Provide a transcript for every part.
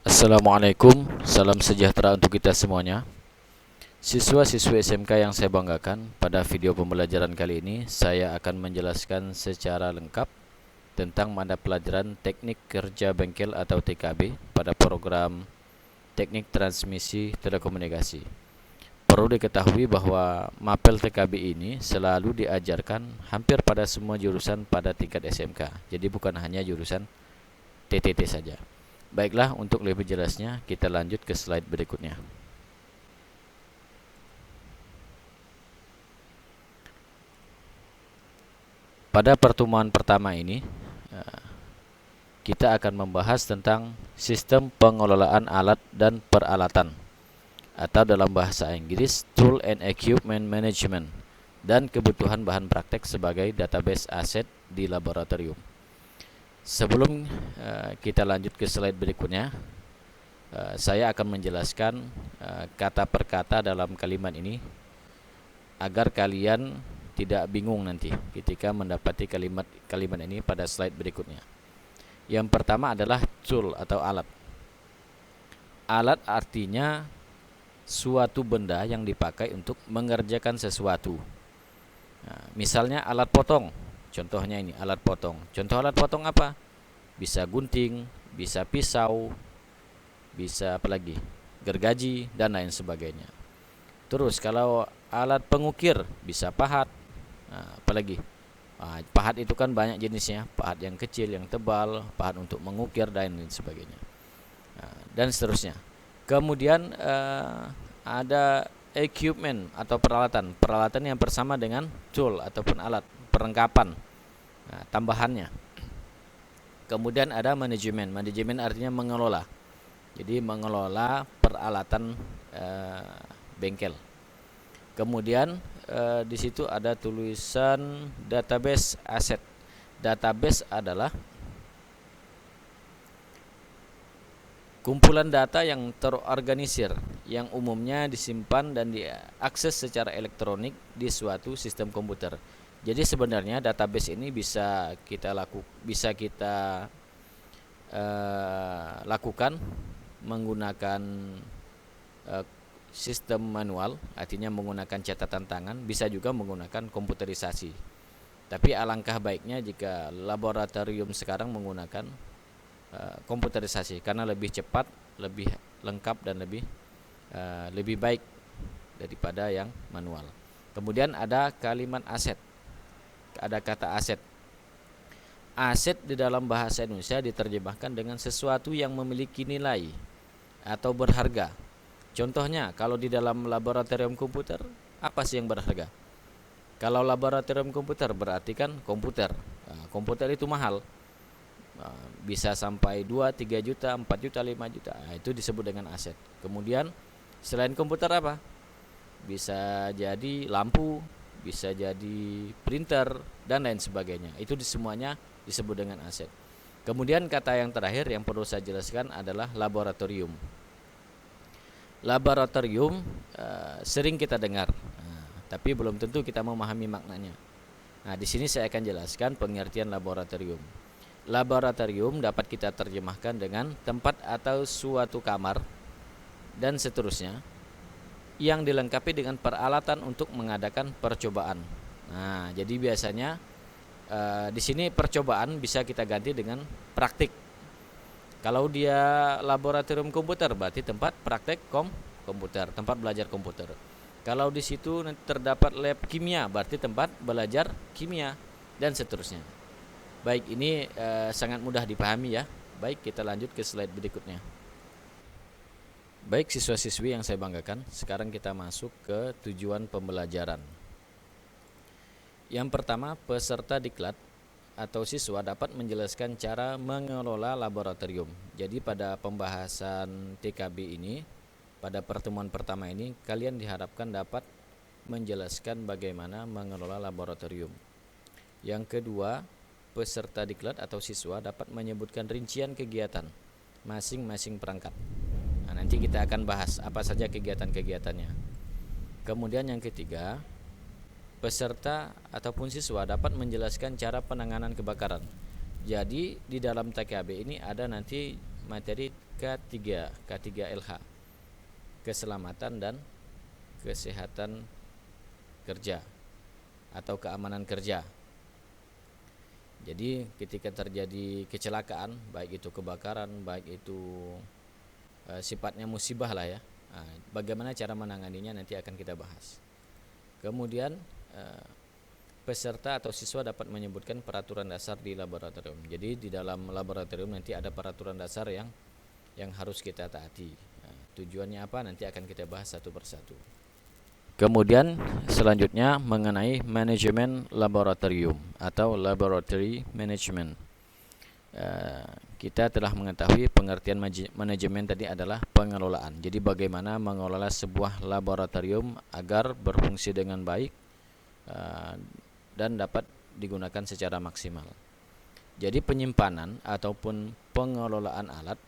Assalamualaikum, salam sejahtera untuk kita semuanya. Siswa-siswi SMK yang saya banggakan, pada video pembelajaran kali ini saya akan menjelaskan secara lengkap tentang mata pelajaran Teknik Kerja Bengkel atau TKB pada program Teknik Transmisi Telekomunikasi. Perlu diketahui bahwa mapel TKB ini selalu diajarkan hampir pada semua jurusan pada tingkat SMK. Jadi bukan hanya jurusan TTT saja. Baiklah, untuk lebih jelasnya kita lanjut ke slide berikutnya. Pada pertemuan pertama ini kita akan membahas tentang sistem pengelolaan alat dan peralatan, atau dalam bahasa Inggris Tool and Equipment Management, dan kebutuhan bahan praktek sebagai database aset di laboratorium. Sebelum kita lanjut ke slide berikutnya, saya akan menjelaskan kata per kata dalam kalimat ini agar kalian tidak bingung nanti ketika mendapati kalimat ini pada slide berikutnya. Yang pertama adalah tool atau alat. Alat artinya suatu benda yang dipakai untuk mengerjakan sesuatu. Nah, misalnya alat potong. Contohnya ini alat potong. Contoh alat potong apa? Bisa gunting, bisa pisau, bisa apa lagi? Gergaji dan lain sebagainya. Terus kalau alat pengukir bisa pahat. Nah, apalagi? Pahat itu kan banyak jenisnya. Pahat yang kecil, yang tebal, pahat untuk mengukir dan lain sebagainya. Dan seterusnya. Kemudian ada equipment atau peralatan. Peralatan yang bersama dengan tool ataupun alat, perlengkapan, tambahannya. Kemudian ada manajemen. Manajemen artinya mengelola. Jadi mengelola peralatan bengkel. Kemudian di situ ada tulisan database aset. Database adalah kumpulan data yang terorganisir, yang umumnya disimpan dan diakses secara elektronik di suatu sistem komputer. Jadi sebenarnya database ini bisa kita lakukan menggunakan sistem manual, artinya menggunakan catatan tangan, bisa juga menggunakan komputerisasi. Tapi alangkah baiknya jika laboratorium sekarang menggunakan komputerisasi karena lebih cepat, lebih lengkap dan lebih baik daripada yang manual. Kemudian ada kalimat aset. Ada kata aset. Aset di dalam bahasa Indonesia diterjemahkan dengan sesuatu yang memiliki nilai atau berharga. Contohnya, kalau di dalam laboratorium komputer, apa sih yang berharga? Kalau laboratorium komputer berarti kan komputer. Komputer itu mahal. Bisa sampai 2, 3 juta, 4 juta, 5 juta. Itu disebut dengan aset. Kemudian selain komputer apa? Bisa jadi lampu, bisa jadi printer dan lain sebagainya. Itu semuanya disebut dengan aset. Kemudian kata yang terakhir yang perlu saya jelaskan adalah laboratorium. Laboratorium sering kita dengar, tapi belum tentu kita memahami maknanya. Nah, di sini saya akan jelaskan pengertian laboratorium. Laboratorium dapat kita terjemahkan dengan tempat atau suatu kamar dan seterusnya yang dilengkapi dengan peralatan untuk mengadakan percobaan. Nah, jadi biasanya di sini percobaan bisa kita ganti dengan praktik. Kalau dia laboratorium komputer berarti tempat praktek komputer, tempat belajar komputer. Kalau di situ terdapat lab kimia berarti tempat belajar kimia dan seterusnya. Baik, ini sangat mudah dipahami ya. Baik, kita lanjut ke slide berikutnya. Baik siswa-siswi yang saya banggakan, sekarang kita masuk ke tujuan pembelajaran. Yang pertama, peserta diklat atau siswa dapat menjelaskan cara mengelola laboratorium. Jadi pada pembahasan TKB ini, pada pertemuan pertama ini, kalian diharapkan dapat menjelaskan bagaimana mengelola laboratorium. Yang kedua, peserta diklat atau siswa dapat menyebutkan rincian kegiatan masing-masing perangkat. Nah, nanti kita akan bahas apa saja kegiatan-kegiatannya. Kemudian yang ketiga, peserta ataupun siswa dapat menjelaskan cara penanganan kebakaran. Jadi di dalam TKB ini ada nanti materi K3LH, keselamatan dan kesehatan kerja atau keamanan kerja. Jadi ketika terjadi kecelakaan, baik itu kebakaran, baik itu sifatnya musibah lah ya, bagaimana cara menanganinya nanti akan kita bahas. Kemudian peserta atau siswa dapat menyebutkan peraturan dasar di laboratorium. Jadi di dalam laboratorium nanti ada peraturan dasar yang harus kita taati. Tujuannya apa nanti akan kita bahas satu persatu. Kemudian selanjutnya mengenai manajemen laboratorium atau laboratory management. Kita telah mengetahui pengertian manajemen tadi adalah pengelolaan. Jadi bagaimana mengelola sebuah laboratorium agar berfungsi dengan baik dan dapat digunakan secara maksimal. Jadi penyimpanan ataupun pengelolaan alat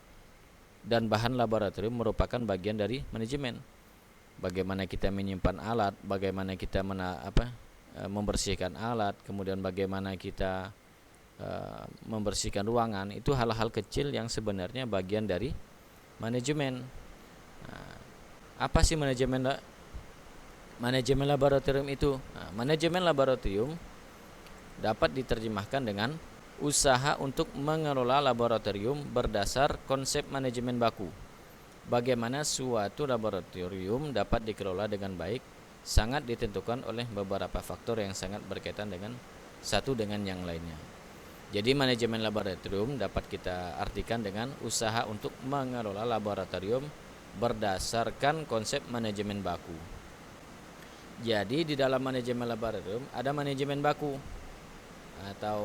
dan bahan laboratorium merupakan bagian dari manajemen. Bagaimana kita menyimpan alat, bagaimana kita membersihkan alat, kemudian bagaimana kita membersihkan ruangan, itu hal-hal kecil yang sebenarnya bagian dari manajemen. Apa sih manajemen laboratorium itu? Manajemen laboratorium dapat diterjemahkan dengan usaha untuk mengelola laboratorium berdasar konsep manajemen baku. Bagaimana suatu laboratorium dapat dikelola dengan baik sangat ditentukan oleh beberapa faktor yang sangat berkaitan dengan satu dengan yang lainnya. Jadi manajemen laboratorium dapat kita artikan dengan usaha untuk mengelola laboratorium berdasarkan konsep manajemen baku. Jadi di dalam manajemen laboratorium ada manajemen baku atau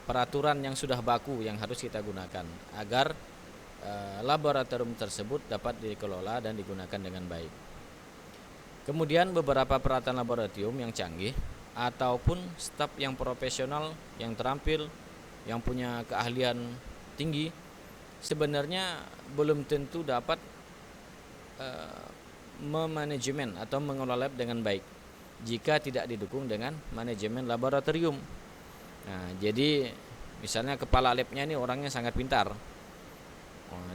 peraturan yang sudah baku yang harus kita gunakan agar laboratorium tersebut dapat dikelola dan digunakan dengan baik. Kemudian beberapa peralatan laboratorium yang canggih ataupun staf yang profesional, yang terampil, yang punya keahlian tinggi sebenarnya belum tentu dapat memanajemen atau mengelola lab dengan baik jika tidak didukung dengan manajemen laboratorium. Nah, jadi misalnya kepala labnya ini orangnya sangat pintar.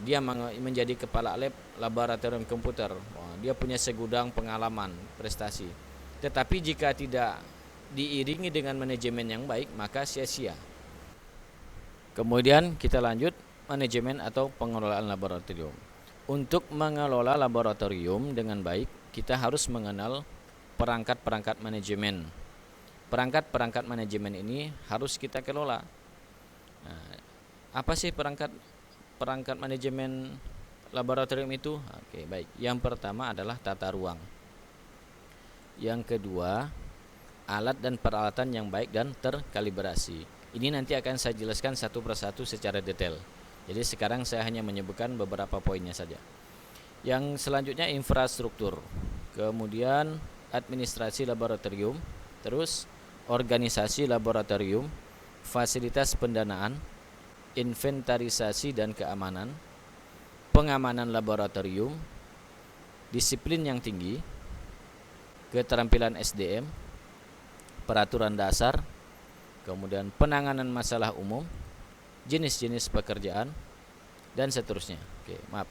Dia menjadi kepala lab laboratorium komputer. Dia punya segudang pengalaman, prestasi. Tetapi jika tidak diiringi dengan manajemen yang baik, maka sia-sia. Kemudian kita lanjut manajemen atau pengelolaan laboratorium. Untuk mengelola laboratorium dengan baik, kita harus mengenal perangkat-perangkat manajemen. Perangkat-perangkat manajemen ini harus kita kelola. Nah, apa sih perangkat manajemen laboratorium itu? Oke, baik. Yang pertama adalah tata ruang. Yang kedua, alat dan peralatan yang baik dan terkalibrasi. Ini nanti akan saya jelaskan satu persatu secara detail. Jadi sekarang saya hanya menyebutkan beberapa poinnya saja. Yang selanjutnya infrastruktur. Kemudian administrasi laboratorium, terus organisasi laboratorium, fasilitas pendanaan, inventarisasi dan keamanan, pengamanan laboratorium, disiplin yang tinggi, keterampilan SDM, peraturan dasar, kemudian penanganan masalah umum, jenis-jenis pekerjaan, dan seterusnya. Oke, maaf.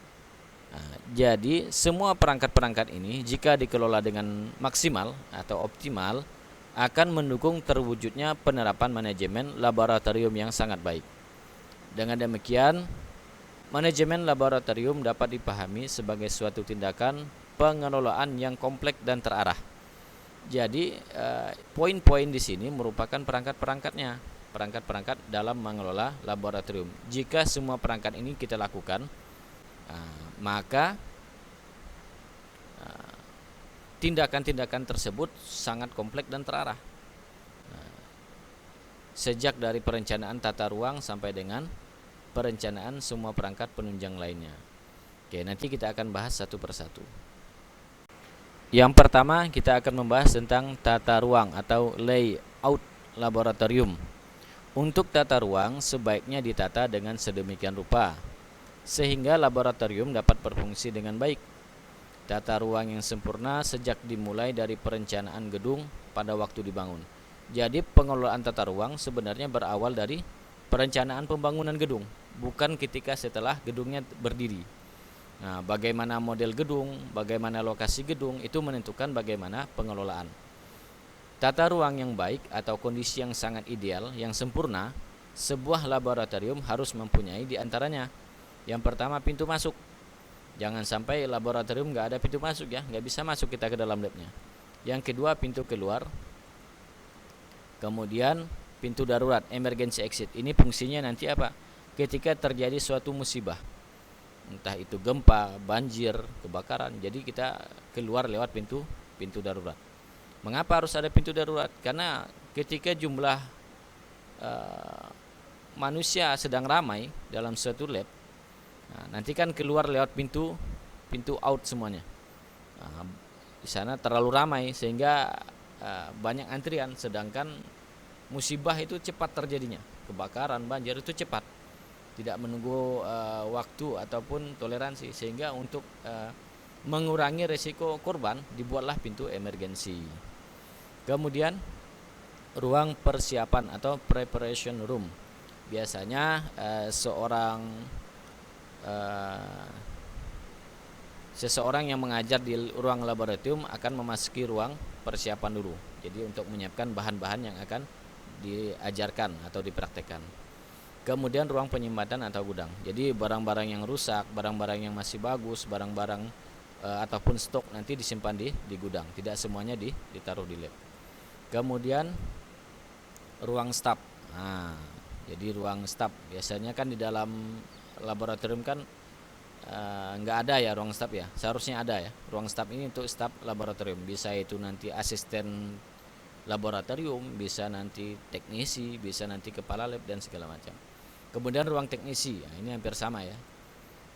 Nah, jadi semua perangkat-perangkat ini jika dikelola dengan maksimal atau optimal akan mendukung terwujudnya penerapan manajemen laboratorium yang sangat baik. Dengan demikian, manajemen laboratorium dapat dipahami sebagai suatu tindakan pengelolaan yang kompleks dan terarah. Jadi, poin-poin di sini merupakan perangkat-perangkatnya, perangkat-perangkat dalam mengelola laboratorium. Jika semua perangkat ini kita lakukan, maka tindakan-tindakan tersebut sangat kompleks dan terarah. Sejak dari perencanaan tata ruang sampai dengan perencanaan semua perangkat penunjang lainnya. Oke, nanti kita akan bahas satu persatu. Yang pertama kita akan membahas tentang tata ruang atau layout laboratorium. Untuk tata ruang sebaiknya ditata dengan sedemikian rupa sehingga laboratorium dapat berfungsi dengan baik. Tata ruang yang sempurna sejak dimulai dari perencanaan gedung pada waktu dibangun. Jadi pengelolaan tata ruang sebenarnya berawal dari perencanaan pembangunan gedung, bukan ketika setelah gedungnya berdiri. Nah, bagaimana model gedung, bagaimana lokasi gedung, itu menentukan bagaimana pengelolaan. Tata ruang yang baik atau kondisi yang sangat ideal, yang sempurna, sebuah laboratorium harus mempunyai diantaranya. Yang pertama, pintu masuk. Jangan sampai laboratorium nggak ada pintu masuk ya, nggak bisa masuk kita ke dalam labnya. Yang kedua, pintu keluar. Kemudian pintu darurat, emergency exit. Ini fungsinya nanti apa? Ketika terjadi suatu musibah, entah itu gempa, banjir, kebakaran, jadi kita keluar lewat pintu darurat. Mengapa harus ada pintu darurat? Karena ketika jumlah manusia sedang ramai dalam suatu lab, nanti kan keluar lewat pintu out semuanya. Di sana terlalu ramai sehingga banyak antrian, sedangkan musibah itu cepat terjadinya. Kebakaran, banjir itu cepat, tidak menunggu waktu ataupun toleransi, sehingga untuk mengurangi resiko korban dibuatlah pintu emergensi. Kemudian ruang persiapan atau preparation room. Biasanya seseorang yang mengajar di ruang laboratorium akan memasuki ruang persiapan dulu. Jadi untuk menyiapkan bahan-bahan yang akan diajarkan atau dipraktekkan. Kemudian ruang penyimpanan atau gudang. Jadi barang-barang yang rusak, barang-barang yang masih bagus, barang-barang ataupun stok nanti disimpan di gudang. Tidak semuanya ditaruh di lab. Kemudian ruang staf. Jadi ruang staf biasanya kan di dalam laboratorium kan nggak ada ya ruang staf ya. Seharusnya ada ya. Ruang staf ini untuk staf laboratorium. Bisa itu nanti asisten laboratorium, bisa nanti teknisi, bisa nanti kepala lab dan segala macam. Kemudian ruang teknisi, ini hampir sama ya.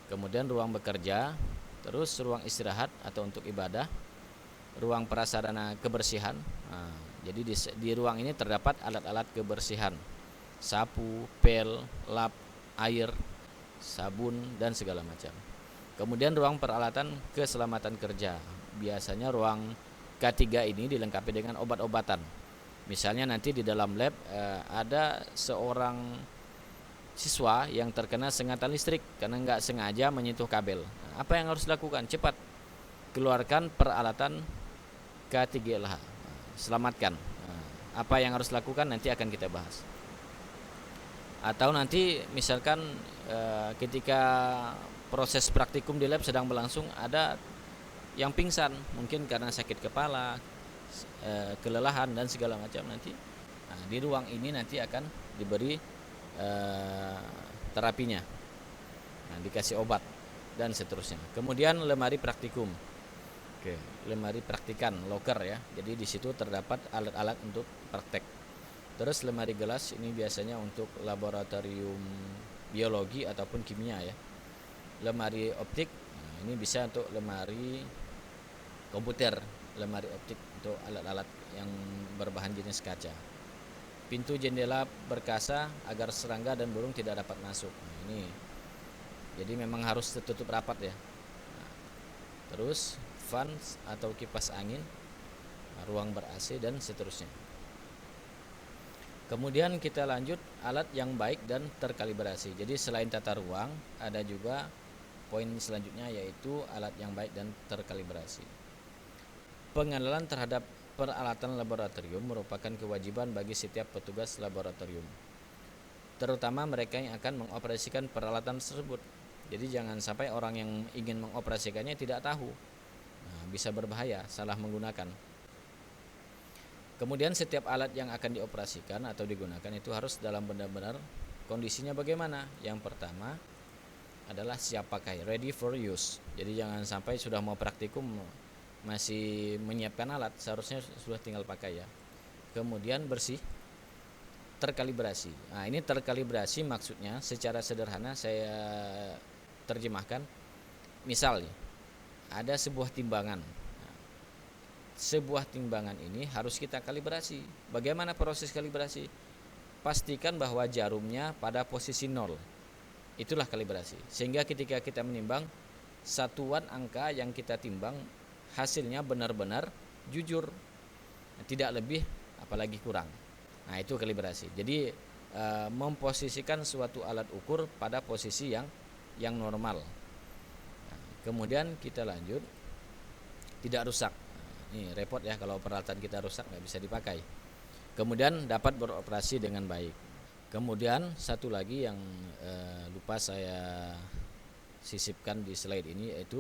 Kemudian ruang bekerja, terus ruang istirahat atau untuk ibadah, ruang prasarana kebersihan. Jadi di ruang ini terdapat alat-alat kebersihan, sapu, pel, lap, air, sabun dan segala macam. Kemudian ruang peralatan keselamatan kerja. Biasanya ruang K3 ini dilengkapi dengan obat-obatan. Misalnya nanti di dalam lab ada seorang siswa yang terkena sengatan listrik karena nggak sengaja menyentuh kabel. Apa yang harus dilakukan? Cepat keluarkan peralatan K3LH. Selamatkan. Apa yang harus dilakukan nanti akan kita bahas. Atau nanti misalkan ketika proses praktikum di lab sedang berlangsung, ada yang pingsan mungkin karena sakit kepala, kelelahan dan segala macam, nanti di ruang ini nanti akan diberi terapinya, dikasih obat dan seterusnya. Kemudian lemari praktikum. Lemari praktikan, locker ya. Jadi di situ terdapat alat-alat untuk praktek. Terus lemari gelas ini biasanya untuk laboratorium biologi ataupun kimia ya. Lemari optik, ini bisa untuk lemari komputer, lemari optik untuk alat-alat yang berbahan jenis kaca. Pintu jendela berkasa agar serangga dan burung tidak dapat masuk. Ini jadi memang harus tertutup rapat ya. Terus fans atau kipas angin, ruang ber-AC dan seterusnya. Kemudian kita lanjut alat yang baik dan terkalibrasi. Jadi selain tata ruang, ada juga poin selanjutnya yaitu alat yang baik dan terkalibrasi. Pengenalan terhadap peralatan laboratorium merupakan kewajiban bagi setiap petugas laboratorium, terutama mereka yang akan mengoperasikan peralatan tersebut. Jadi jangan sampai orang yang ingin mengoperasikannya tidak tahu, bisa berbahaya, salah menggunakan. Kemudian setiap alat yang akan dioperasikan atau digunakan itu harus dalam benar-benar kondisinya bagaimana. Yang pertama adalah siap pakai, ready for use. Jadi jangan sampai sudah mau praktikum masih menyiapkan alat, seharusnya sudah tinggal pakai ya. Kemudian bersih, terkalibrasi. Ini terkalibrasi maksudnya secara sederhana saya terjemahkan. Misalnya ada sebuah timbangan. Sebuah timbangan ini harus kita kalibrasi. Bagaimana proses kalibrasi? Pastikan bahwa jarumnya pada posisi 0. Itulah kalibrasi. Sehingga ketika kita menimbang, satuan angka yang kita timbang hasilnya benar-benar jujur, tidak lebih apalagi kurang. Itu kalibrasi. Jadi memposisikan suatu alat ukur pada posisi yang normal. Kemudian kita lanjut, tidak rusak. Ini repot ya kalau peralatan kita rusak nggak bisa dipakai. Kemudian dapat beroperasi dengan baik. Kemudian satu lagi yang lupa saya sisipkan di slide ini, yaitu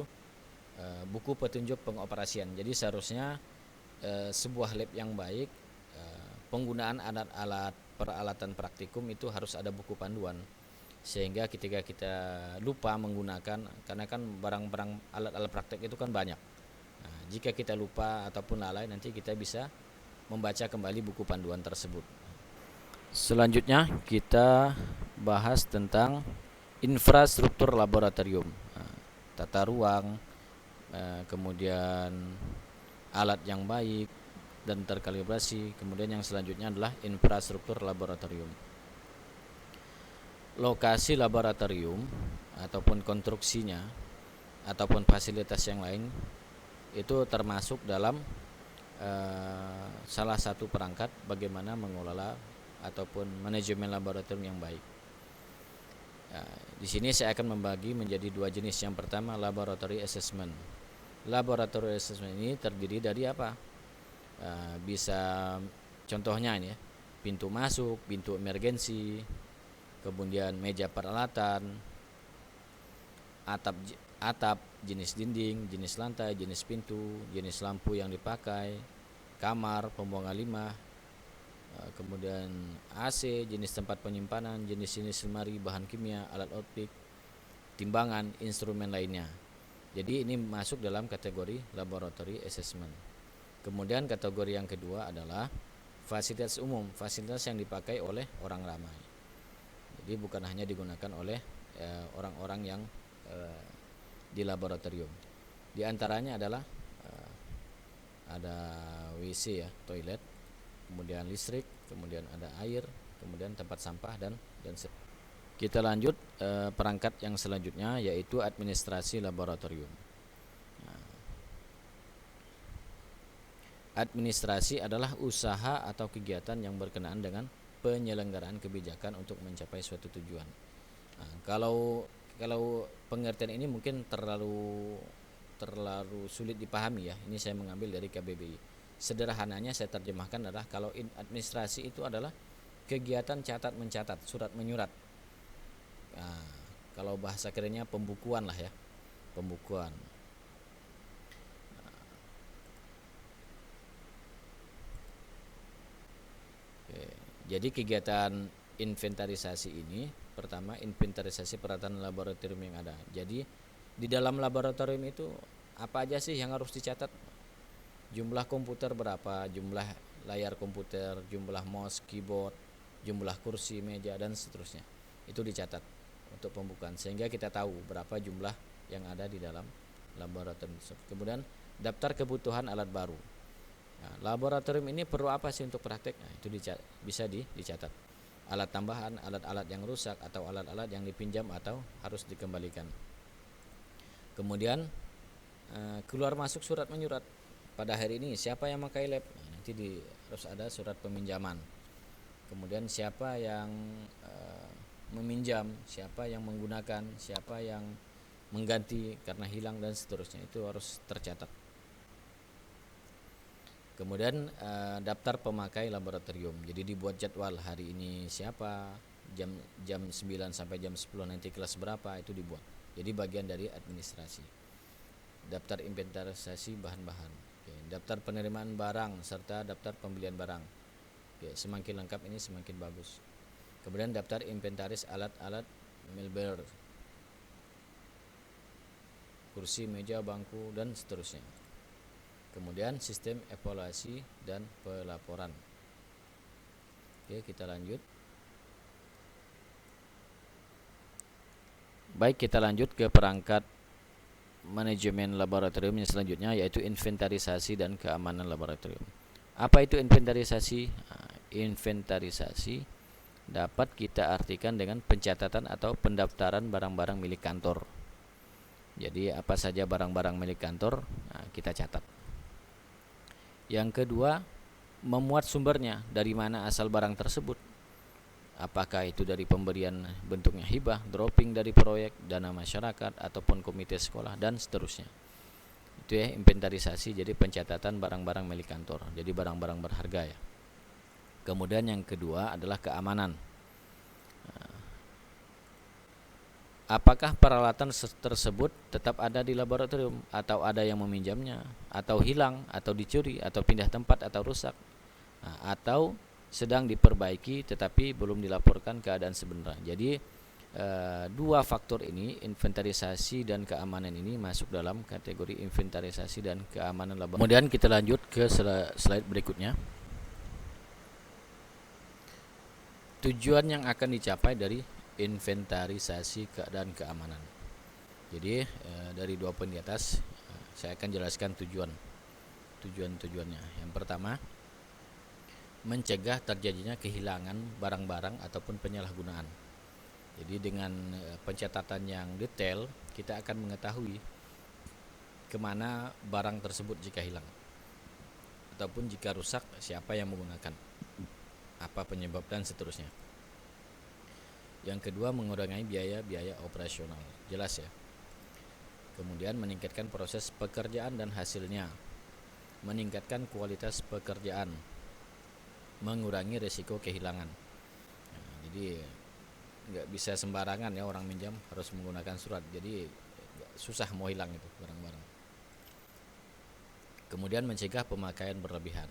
buku petunjuk pengoperasian. Jadi seharusnya sebuah lab yang baik, penggunaan alat-alat peralatan praktikum itu harus ada buku panduan, sehingga ketika kita lupa menggunakan, karena kan barang-barang alat-alat praktek itu kan banyak. Nah, jika kita lupa ataupun lalai, nanti kita bisa membaca kembali buku panduan tersebut. Selanjutnya kita bahas tentang infrastruktur laboratorium, tata ruang, kemudian alat yang baik dan terkalibrasi. Kemudian yang selanjutnya adalah infrastruktur laboratorium. Lokasi laboratorium ataupun konstruksinya ataupun fasilitas yang lain itu termasuk dalam salah satu perangkat bagaimana mengelola ataupun manajemen laboratorium yang baik. Di sini saya akan membagi menjadi dua jenis. Yang pertama, laboratory assessment. Laboratory assessment ini terdiri dari apa? Bisa contohnya ini ya, pintu masuk, pintu emergensi, kemudian meja peralatan, atap, jenis dinding, jenis lantai, jenis pintu, jenis lampu yang dipakai, kamar, pembuangan limbah, kemudian AC, jenis tempat penyimpanan, jenis-jenis lemari, bahan kimia, alat optik, timbangan, instrumen lainnya. Jadi ini masuk dalam kategori laboratory assessment. Kemudian kategori yang kedua adalah fasilitas umum, fasilitas yang dipakai oleh orang ramai. Jadi bukan hanya digunakan oleh orang-orang yang di laboratorium. Di antaranya adalah ada WC ya, toilet, kemudian listrik, kemudian ada air, kemudian tempat sampah dan kita lanjut perangkat yang selanjutnya, yaitu administrasi laboratorium. Administrasi adalah usaha atau kegiatan yang berkenaan dengan penyelenggaraan kebijakan untuk mencapai suatu tujuan. Nah, kalau pengertian ini mungkin terlalu sulit dipahami ya. Ini saya mengambil dari KBBI. Sederhananya saya terjemahkan adalah kalau administrasi itu adalah kegiatan catat mencatat, surat menyurat. Nah, kalau bahasa kerennya pembukuan lah ya, pembukuan. Jadi kegiatan inventarisasi ini, pertama inventarisasi peralatan laboratorium yang ada. Jadi di dalam laboratorium itu apa aja sih yang harus dicatat? Jumlah komputer berapa, jumlah layar komputer, jumlah mouse, keyboard, jumlah kursi, meja dan seterusnya. Itu dicatat untuk pembukaan sehingga kita tahu berapa jumlah yang ada di dalam laboratorium. Kemudian daftar kebutuhan alat baru. Nah, laboratorium ini perlu apa sih untuk praktek? Nah, itu bisa dicatat. Alat tambahan, alat-alat yang rusak atau alat-alat yang dipinjam atau harus dikembalikan. Kemudian keluar masuk surat menyurat. Pada hari ini siapa yang memakai lab? Nah, nanti harus ada surat peminjaman. Kemudian siapa yang meminjam, siapa yang menggunakan, siapa yang mengganti karena hilang dan seterusnya, itu harus tercatat. Kemudian daftar pemakai laboratorium. Jadi dibuat jadwal hari ini siapa, jam 9 sampai jam 10 nanti kelas berapa, itu dibuat. Jadi bagian dari administrasi. Daftar inventarisasi bahan-bahan. Oke. Daftar penerimaan barang serta daftar pembelian barang. Oke. Semakin lengkap ini semakin bagus. Kemudian daftar inventaris alat-alat meuler, kursi, meja, bangku dan seterusnya. Kemudian sistem evaluasi dan pelaporan. Oke, kita lanjut. Baik, kita lanjut ke perangkat manajemen laboratorium yang selanjutnya, yaitu inventarisasi dan keamanan laboratorium. Apa itu inventarisasi? Nah, inventarisasi dapat kita artikan dengan pencatatan atau pendaftaran barang-barang milik kantor. Jadi apa saja barang-barang milik kantor, nah, kita catat. Yang kedua, memuat sumbernya, dari mana asal barang tersebut. apakah itu dari pemberian bentuknya hibah, dropping dari proyek, dana masyarakat, ataupun komite sekolah, dan seterusnya. Itu ya inventarisasi, jadi pencatatan barang-barang milik kantor, jadi barang-barang berharga ya. Kemudian yang kedua adalah keamanan. Apakah peralatan tersebut tetap ada di laboratorium, atau ada yang meminjamnya, atau hilang, atau dicuri, atau pindah tempat, atau rusak, atau sedang diperbaiki tetapi belum dilaporkan keadaan sebenarnya. Jadi dua faktor ini, inventarisasi dan keamanan ini, masuk dalam kategori inventarisasi dan keamanan laboratorium. Kemudian kita lanjut ke slide berikutnya. Tujuan yang akan dicapai dari inventarisasi dan keamanan. Jadi dari dua poin di atas saya akan jelaskan tujuannya. Yang pertama, mencegah terjadinya kehilangan barang-barang ataupun penyalahgunaan. Jadi dengan pencatatan yang detail, kita akan mengetahui kemana barang tersebut jika hilang, ataupun jika rusak, siapa yang menggunakan, apa penyebab, dan seterusnya. Yang kedua, mengurangi biaya operasional. Jelas ya. Kemudian meningkatkan proses pekerjaan dan hasilnya, meningkatkan kualitas pekerjaan, mengurangi risiko kehilangan. Jadi nggak bisa sembarangan ya orang minjam, harus menggunakan surat. Jadi susah mau hilang itu barang-barang. Kemudian mencegah pemakaian berlebihan.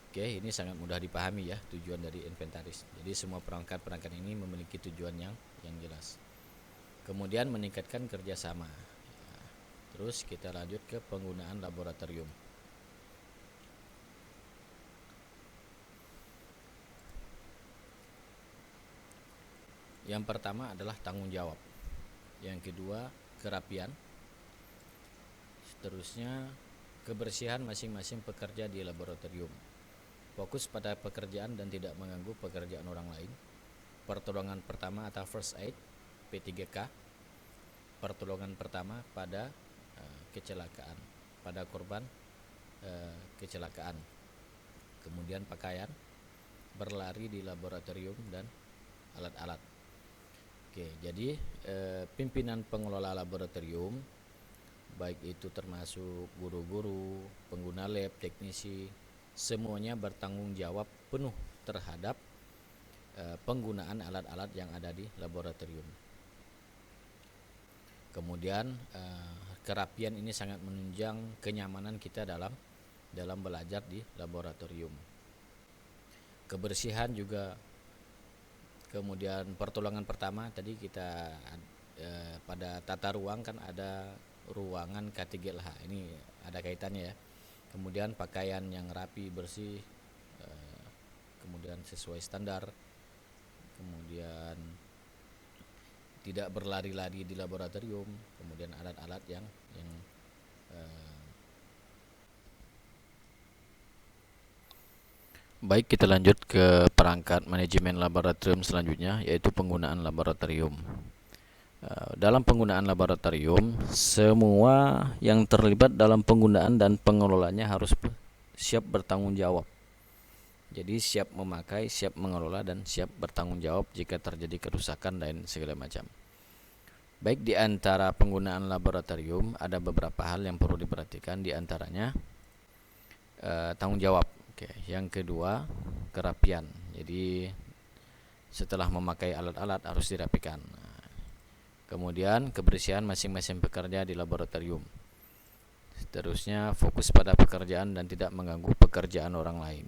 Oke, ini sangat mudah dipahami ya tujuan dari inventaris. Jadi semua perangkat ini memiliki tujuan yang jelas. Kemudian meningkatkan kerjasama. Terus kita lanjut ke penggunaan laboratorium. Yang pertama adalah tanggung jawab. Yang kedua, kerapian. Seterusnya, kebersihan masing-masing pekerja di laboratorium. Fokus pada pekerjaan dan tidak mengganggu pekerjaan orang lain. Pertolongan pertama atau first aid, P3K. Pertolongan pertama pada kecelakaan, pada korban kecelakaan. Kemudian pakaian, berlari di laboratorium, dan alat-alat. Oke, jadi pimpinan pengelola laboratorium, baik itu termasuk guru-guru, pengguna lab, teknisi, semuanya bertanggung jawab penuh terhadap penggunaan alat-alat yang ada di laboratorium. Kemudian kerapian ini sangat menunjang kenyamanan kita dalam belajar di laboratorium. Kebersihan juga. Kemudian pertolongan pertama tadi kita pada tata ruang kan ada ruangan K3LH, ini ada kaitannya ya. Kemudian pakaian yang rapi, bersih, kemudian sesuai standar, kemudian tidak berlari-lari di laboratorium, kemudian alat-alat yang baik, kita lanjut ke perangkat manajemen laboratorium selanjutnya, yaitu penggunaan laboratorium. Dalam penggunaan laboratorium, semua yang terlibat dalam penggunaan dan pengelolanya harus siap bertanggung jawab. Jadi siap memakai, siap mengelola, dan siap bertanggung jawab jika terjadi kerusakan dan segala macam. Baik, di antara penggunaan laboratorium ada beberapa hal yang perlu diperhatikan, di antaranya tanggung jawab. Oke, yang kedua, kerapian. Jadi setelah memakai alat-alat harus dirapikan. Kemudian kebersihan masing-masing pekerja di laboratorium. Seterusnya, fokus pada pekerjaan dan tidak mengganggu pekerjaan orang lain.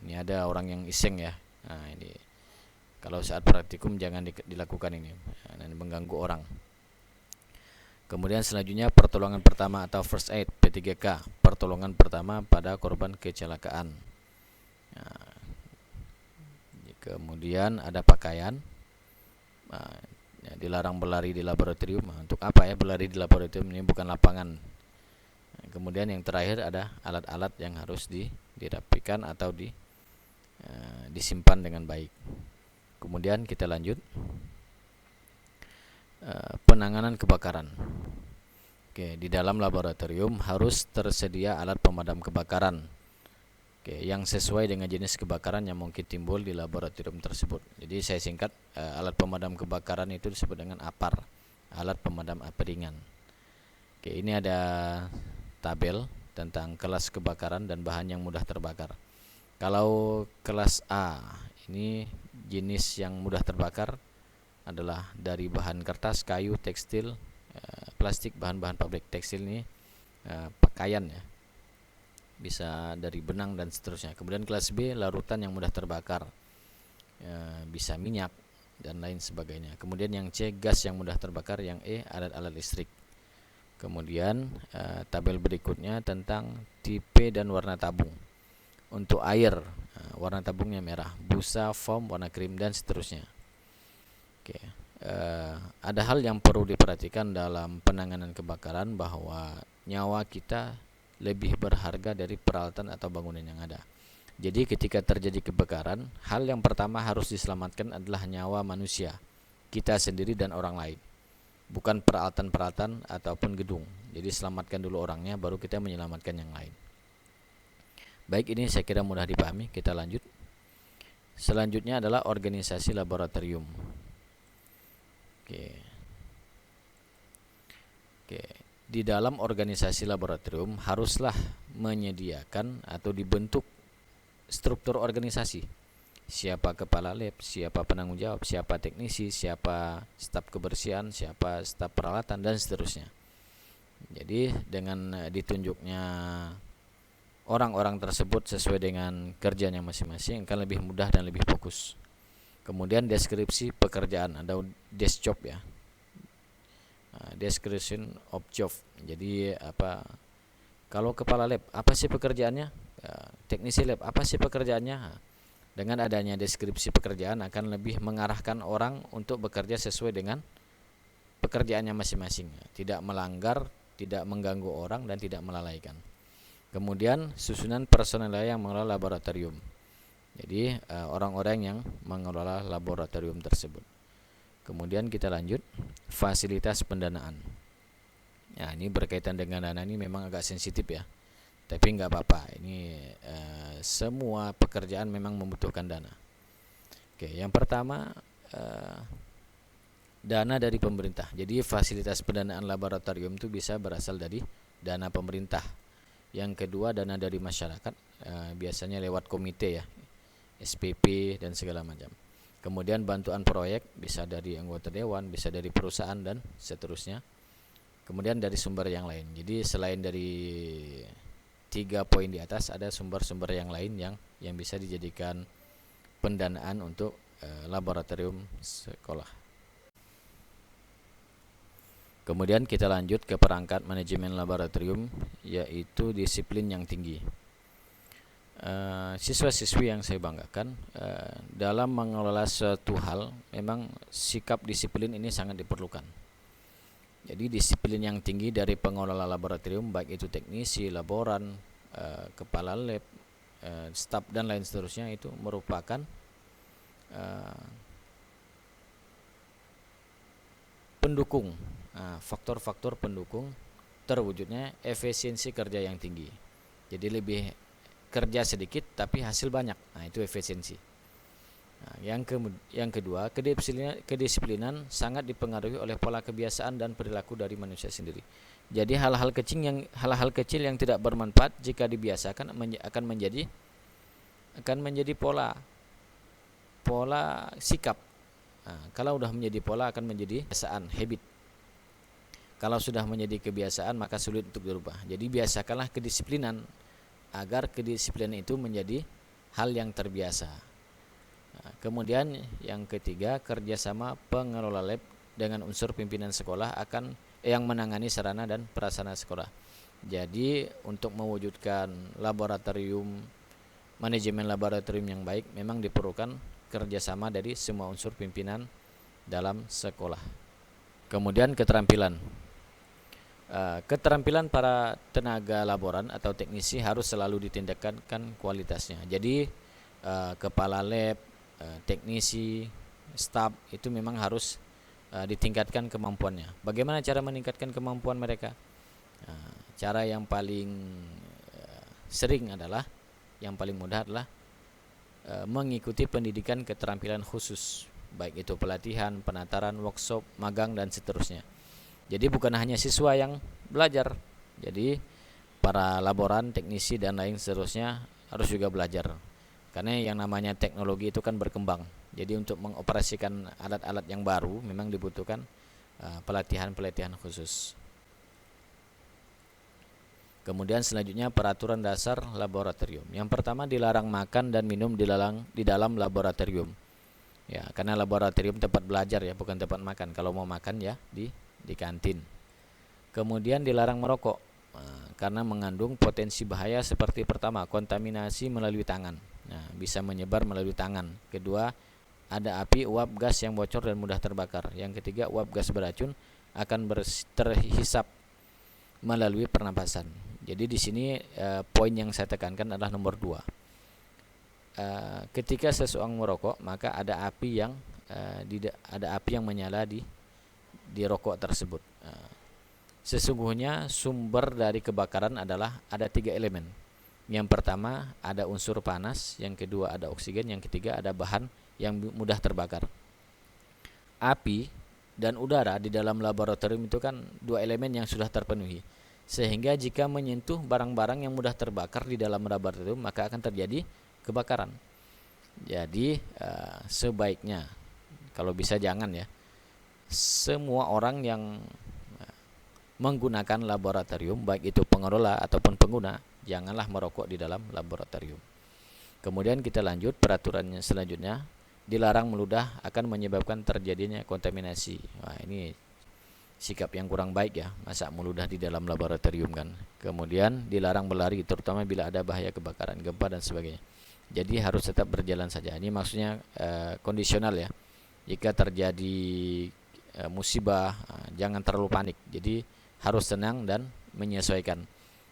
Ini ada orang yang iseng ya. Nah, ini kalau saat praktikum jangan dilakukan ini, dan mengganggu orang. Kemudian selanjutnya, pertolongan pertama atau first aid, P3K. Pertolongan pertama pada korban kecelakaan. Nah, kemudian ada pakaian. Ya, dilarang berlari di laboratorium. Untuk apa ya berlari di laboratorium? Ini bukan lapangan. Kemudian yang terakhir ada alat-alat yang harus dirapikan atau disimpan dengan baik. Kemudian kita lanjut, penanganan kebakaran. Oke, di dalam laboratorium harus tersedia alat pemadam kebakaran. Oke, yang sesuai dengan jenis kebakaran yang mungkin timbul di laboratorium tersebut. Jadi saya singkat, alat pemadam kebakaran itu disebut dengan APAR, alat pemadam api ringan. Oke, ini ada tabel tentang kelas kebakaran dan bahan yang mudah terbakar. Kalau kelas A, ini jenis yang mudah terbakar adalah dari bahan kertas, kayu, tekstil, plastik, bahan-bahan pabrik. Tekstil ini pakaian ya, bisa dari benang dan seterusnya. Kemudian kelas B, larutan yang mudah terbakar, bisa minyak dan lain sebagainya. Kemudian yang C, gas yang mudah terbakar. Yang E, alat-alat listrik. Kemudian tabel berikutnya tentang tipe dan warna tabung. Untuk air, warna tabungnya merah, busa, foam, warna krim, dan seterusnya. Oke, ada hal yang perlu diperhatikan dalam penanganan kebakaran, bahwa nyawa kita lebih berharga dari peralatan atau bangunan yang ada. Jadi ketika terjadi kebakaran, hal yang pertama harus diselamatkan adalah nyawa manusia, kita sendiri dan orang lain, bukan peralatan-peralatan ataupun gedung. Jadi selamatkan dulu orangnya, baru kita menyelamatkan yang lain. Baik, ini saya kira mudah dipahami. Kita lanjut. Selanjutnya adalah organisasi laboratorium. Oke. Di dalam organisasi laboratorium haruslah menyediakan atau dibentuk struktur organisasi. Siapa kepala lab, siapa penanggung jawab, siapa teknisi, siapa staf kebersihan, siapa staf peralatan, dan seterusnya. Jadi dengan ditunjuknya orang-orang tersebut sesuai dengan kerjanya masing-masing akan lebih mudah dan lebih fokus. Kemudian deskripsi pekerjaan, ada desk job ya, description of job. Jadi kalau kepala lab, apa sih pekerjaannya? Teknisi lab, apa sih pekerjaannya? Dengan adanya deskripsi pekerjaan akan lebih mengarahkan orang untuk bekerja sesuai dengan pekerjaannya masing-masing, tidak melanggar, tidak mengganggu orang, dan tidak melalaikan. Kemudian susunan personel yang mengelola laboratorium. Jadi orang-orang yang mengelola laboratorium tersebut. Kemudian kita lanjut, fasilitas pendanaan. Ya, ini berkaitan dengan dana, ini memang agak sensitif ya, tapi nggak apa-apa. Ini semua pekerjaan memang membutuhkan dana. Oke, yang pertama dana dari pemerintah. Jadi fasilitas pendanaan laboratorium itu bisa berasal dari dana pemerintah. Yang kedua, dana dari masyarakat, biasanya lewat komite ya, SPP dan segala macam. Kemudian bantuan proyek bisa dari anggota dewan, bisa dari perusahaan, dan seterusnya. Kemudian dari sumber yang lain. Jadi selain dari 3 poin di atas, ada sumber-sumber yang lain yang bisa dijadikan pendanaan untuk laboratorium sekolah. Kemudian kita lanjut ke perangkat manajemen laboratorium, yaitu disiplin yang tinggi. Siswa-siswi yang saya banggakan, dalam mengelola suatu hal, memang sikap disiplin ini sangat diperlukan. Jadi disiplin yang tinggi dari pengelola laboratorium, baik itu teknisi, laboran, kepala lab, staf, dan lain seterusnya, itu merupakan pendukung, faktor-faktor pendukung terwujudnya efisiensi kerja yang tinggi. Jadi lebih kerja sedikit tapi hasil banyak. Nah, itu efisiensi. Nah, yang kedua, kedisiplinan sangat dipengaruhi oleh pola kebiasaan dan perilaku dari manusia sendiri. Jadi hal-hal kecil yang tidak bermanfaat jika dibiasakan akan menjadi pola sikap. Nah, kalau sudah menjadi pola akan menjadi kebiasaan, habit. Kalau sudah menjadi kebiasaan maka sulit untuk dirubah. Jadi biasakanlah kedisiplinan agar kedisiplinan itu menjadi hal yang terbiasa. Nah, kemudian yang ketiga, kerjasama pengelola lab dengan unsur pimpinan sekolah yang menangani sarana dan prasarana sekolah. Jadi untuk mewujudkan manajemen laboratorium yang baik, memang diperlukan kerjasama dari semua unsur pimpinan dalam sekolah. Kemudian keterampilan. Keterampilan para tenaga laboran atau teknisi harus selalu ditingkatkan kualitasnya. Jadi kepala lab, teknisi, staf itu memang harus ditingkatkan kemampuannya. Bagaimana cara meningkatkan kemampuan mereka? Cara yang paling sering adalah yang paling mudah adalah mengikuti pendidikan keterampilan khusus, baik itu pelatihan, penataran, workshop, magang, dan seterusnya. Jadi bukan hanya siswa yang belajar, jadi para laboran, teknisi, dan lain seterusnya harus juga belajar. Karena yang namanya teknologi itu kan berkembang. Jadi untuk mengoperasikan alat-alat yang baru memang dibutuhkan pelatihan-pelatihan khusus. Kemudian selanjutnya peraturan dasar laboratorium. Yang pertama, dilarang makan dan minum di dalam laboratorium. Ya, karena laboratorium tempat belajar ya, bukan tempat makan. Kalau mau makan ya di kantin. Kemudian dilarang merokok karena mengandung potensi bahaya seperti pertama, kontaminasi melalui tangan. Nah, bisa menyebar melalui tangan. Kedua, ada api, uap gas yang bocor dan mudah terbakar. Yang ketiga, uap gas beracun akan terhisap melalui pernapasan. Jadi di sini poin yang saya tekankan adalah nomor 2. Ketika seseorang merokok, maka ada api yang menyala di rokok tersebut. Sesungguhnya sumber dari kebakaran adalah ada 3 elemen. Yang pertama ada unsur panas, yang kedua ada oksigen, yang ketiga ada bahan yang mudah terbakar. Api dan udara di dalam laboratorium itu kan 2 elemen yang sudah terpenuhi. Sehingga jika menyentuh barang-barang yang mudah terbakar di dalam laboratorium, maka akan terjadi kebakaran. Jadi sebaiknya, kalau bisa jangan ya, semua orang yang menggunakan laboratorium, baik itu pengelola ataupun pengguna, janganlah merokok di dalam laboratorium. Kemudian kita lanjut, peraturannya selanjutnya, dilarang meludah akan menyebabkan terjadinya kontaminasi. Wah, ini sikap yang kurang baik ya, masa meludah di dalam laboratorium kan. Kemudian dilarang berlari, terutama bila ada bahaya kebakaran, gempa dan sebagainya. Jadi harus tetap berjalan saja. Ini maksudnya kondisional ya. Jika terjadi musibah, jangan terlalu panik. Jadi harus tenang dan menyesuaikan.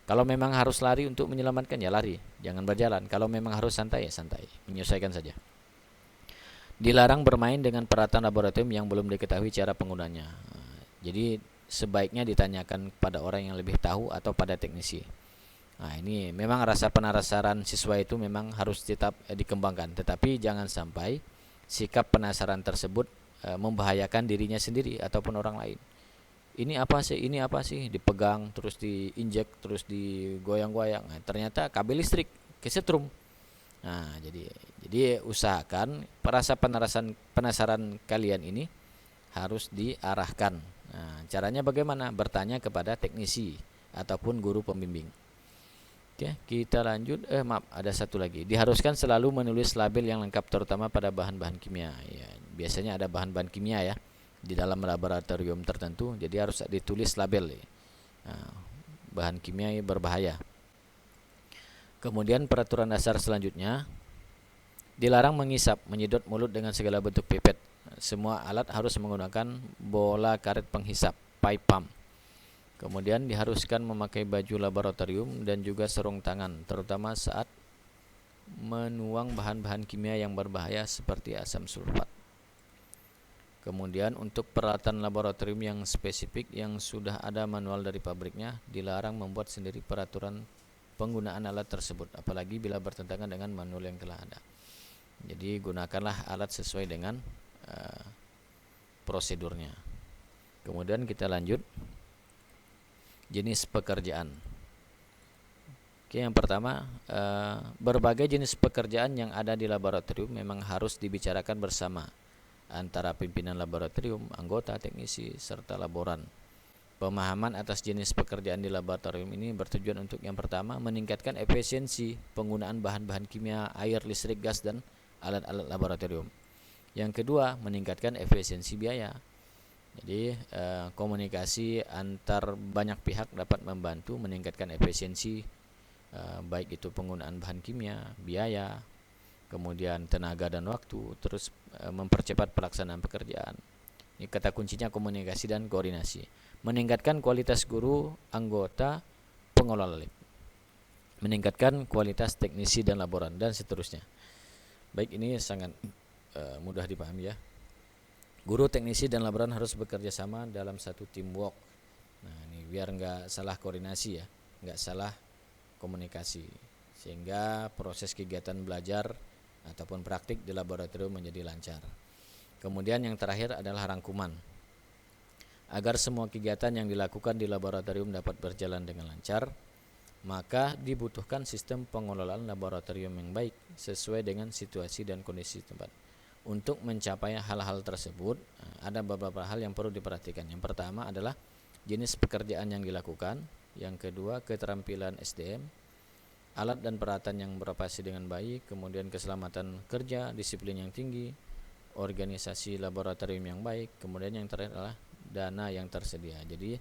Kalau memang harus lari untuk menyelamatkan ya lari, jangan berjalan. Kalau memang harus santai ya santai, menyesuaikan saja. Dilarang bermain dengan peralatan laboratorium yang belum diketahui cara penggunanya. Jadi sebaiknya ditanyakan pada orang yang lebih tahu atau pada teknisi. Nah, ini memang rasa penasaran siswa itu memang harus tetap dikembangkan, tetapi jangan sampai sikap penasaran tersebut membahayakan dirinya sendiri ataupun orang lain. Ini apa sih? Ini apa sih? Dipegang, terus diinjek, terus digoyang-goyang. Nah, ternyata kabel listrik kesetrum. Nah, jadi usahakan rasa penasaran kalian ini harus diarahkan. Nah, caranya bagaimana? Bertanya kepada teknisi ataupun guru pembimbing. Oke, kita lanjut. Maaf, ada satu lagi. Diharuskan selalu menulis label yang lengkap terutama pada bahan-bahan kimia. Ya, biasanya ada bahan-bahan kimia ya di dalam laboratorium tertentu, jadi harus ditulis label. Nah, bahan kimia berbahaya. Kemudian peraturan dasar selanjutnya, dilarang mengisap, menyedot mulut dengan segala bentuk pipet. Semua alat harus menggunakan bola karet penghisap, pipe pump. Kemudian diharuskan memakai baju laboratorium dan juga sarung tangan, terutama saat menuang bahan-bahan kimia yang berbahaya seperti asam sulfat. Kemudian untuk peralatan laboratorium yang spesifik yang sudah ada manual dari pabriknya, dilarang membuat sendiri peraturan penggunaan alat tersebut, apalagi bila bertentangan dengan manual yang telah ada. Jadi gunakanlah alat sesuai dengan prosedurnya. Kemudian kita lanjut, jenis pekerjaan. Oke, yang pertama, berbagai jenis pekerjaan yang ada di laboratorium memang harus dibicarakan bersama antara pimpinan laboratorium, anggota, teknisi, serta laboran. Pemahaman atas jenis pekerjaan di laboratorium ini bertujuan untuk yang pertama, meningkatkan efisiensi penggunaan bahan-bahan kimia, air, listrik, gas, dan alat-alat laboratorium. Yang kedua, meningkatkan efisiensi biaya. Jadi komunikasi antar banyak pihak dapat membantu meningkatkan efisiensi baik itu penggunaan bahan kimia, biaya, kemudian tenaga dan waktu, terus mempercepat pelaksanaan pekerjaan. Ini kata kuncinya komunikasi dan koordinasi. Meningkatkan kualitas guru, anggota, pengelola lab. Meningkatkan kualitas teknisi dan laboran dan seterusnya. Baik, ini sangat mudah dipahami ya. Guru, teknisi, dan laboran harus bekerja sama dalam satu teamwork. Nah, ini biar nggak salah koordinasi ya, nggak salah komunikasi. sehingga proses kegiatan belajar ataupun praktik di laboratorium menjadi lancar. Kemudian yang terakhir adalah rangkuman. Agar semua kegiatan yang dilakukan di laboratorium dapat berjalan dengan lancar, maka dibutuhkan sistem pengelolaan laboratorium yang baik sesuai dengan situasi dan kondisi tempat. Untuk mencapai hal-hal tersebut, ada beberapa hal yang perlu diperhatikan. Yang pertama adalah jenis pekerjaan yang dilakukan. Yang kedua, keterampilan SDM, alat dan peralatan yang beroperasi dengan baik, kemudian keselamatan kerja, disiplin yang tinggi, organisasi laboratorium yang baik, kemudian yang terakhir adalah dana yang tersedia. Jadi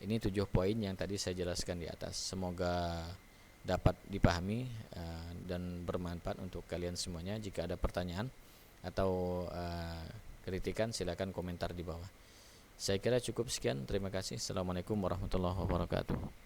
ini 7 poin yang tadi saya jelaskan di atas. Semoga dapat dipahami dan bermanfaat untuk kalian semuanya. Jika ada pertanyaan atau kritikan, silakan komentar di bawah. Saya kira cukup sekian. Terima kasih. Assalamualaikum warahmatullahi wabarakatuh.